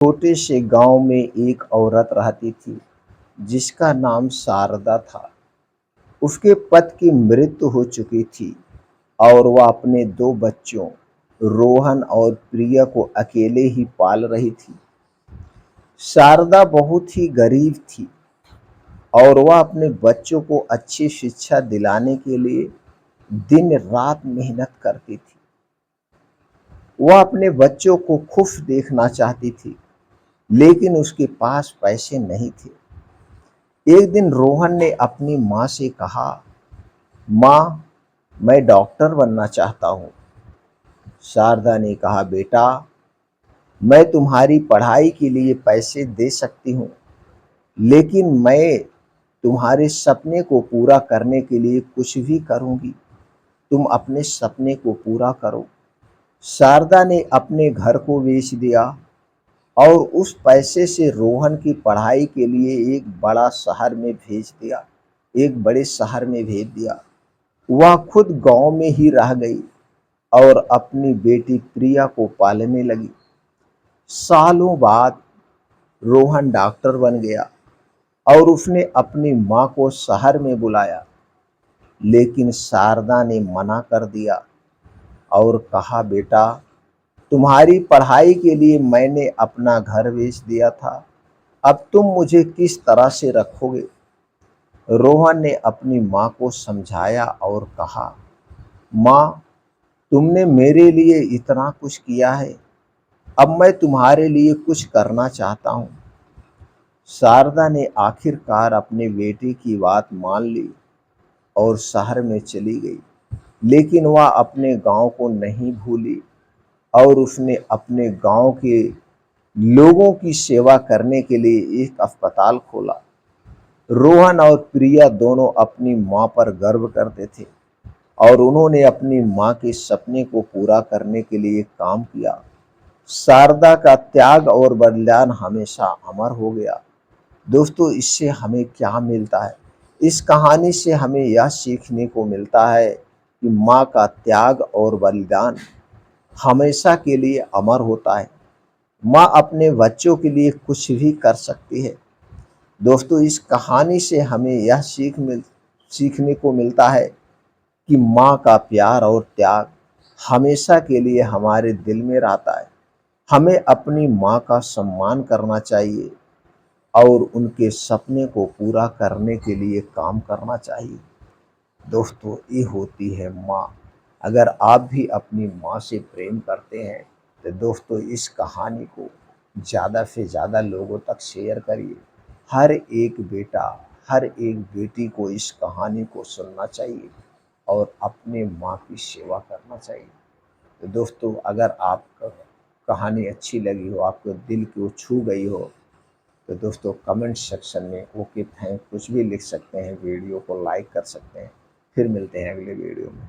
छोटे से गांव में एक औरत रहती थी जिसका नाम शारदा था। उसके पति की मृत्यु हो चुकी थी और वह अपने दो बच्चों रोहन और प्रिया को अकेले ही पाल रही थी। शारदा बहुत ही गरीब थी और वह अपने बच्चों को अच्छी शिक्षा दिलाने के लिए दिन रात मेहनत करती थी। वह अपने बच्चों को खुश देखना चाहती थी, लेकिन उसके पास पैसे नहीं थे। एक दिन रोहन ने अपनी माँ से कहा, माँ, मैं डॉक्टर बनना चाहता हूँ। शारदा ने कहा, बेटा, मैं तुम्हारी पढ़ाई के लिए पैसे दे सकती हूँ, लेकिन मैं तुम्हारे सपने को पूरा करने के लिए कुछ भी करूँगी। तुम अपने सपने को पूरा करो। शारदा ने अपने घर को बेच दिया और उस पैसे से रोहन की पढ़ाई के लिए एक बड़े शहर में भेज दिया। वह खुद गांव में ही रह गई और अपनी बेटी प्रिया को पालने लगी। सालों बाद रोहन डॉक्टर बन गया और उसने अपनी माँ को शहर में बुलाया, लेकिन शारदा ने मना कर दिया और कहा, बेटा, तुम्हारी पढ़ाई के लिए मैंने अपना घर बेच दिया था, अब तुम मुझे किस तरह से रखोगे। रोहन ने अपनी माँ को समझाया और कहा, माँ, तुमने मेरे लिए इतना कुछ किया है, अब मैं तुम्हारे लिए कुछ करना चाहता हूँ। शारदा ने आखिरकार अपने बेटे की बात मान ली और शहर में चली गई, लेकिन वह अपने गांव को नहीं भूली और उसने अपने गांव के लोगों की सेवा करने के लिए एक अस्पताल खोला। रोहन और प्रिया दोनों अपनी माँ पर गर्व करते थे और उन्होंने अपनी माँ के सपने को पूरा करने के लिए काम किया। शारदा का त्याग और बलिदान हमेशा अमर हो गया। दोस्तों, इससे हमें क्या मिलता है? इस कहानी से हमें यह सीखने को मिलता है कि माँ का त्याग और बलिदान हमेशा के लिए अमर होता है। माँ अपने बच्चों के लिए कुछ भी कर सकती है। दोस्तों, इस कहानी से हमें यह सीखने को मिलता है कि माँ का प्यार और त्याग हमेशा के लिए हमारे दिल में रहता है। हमें अपनी माँ का सम्मान करना चाहिए और उनके सपने को पूरा करने के लिए काम करना चाहिए। दोस्तों, ये होती है माँ। अगर आप भी अपनी माँ से प्रेम करते हैं तो दोस्तों, इस कहानी को ज़्यादा से ज़्यादा लोगों तक शेयर करिए। हर एक बेटा, हर एक बेटी को इस कहानी को सुनना चाहिए और अपने माँ की सेवा करना चाहिए। तो दोस्तों, अगर आपको कहानी अच्छी लगी हो, आपको दिल को छू गई हो, तो दोस्तों कमेंट सेक्शन में ओके थैंक कुछ भी लिख सकते हैं, वीडियो को लाइक कर सकते हैं। फिर मिलते हैं अगले वीडियो में।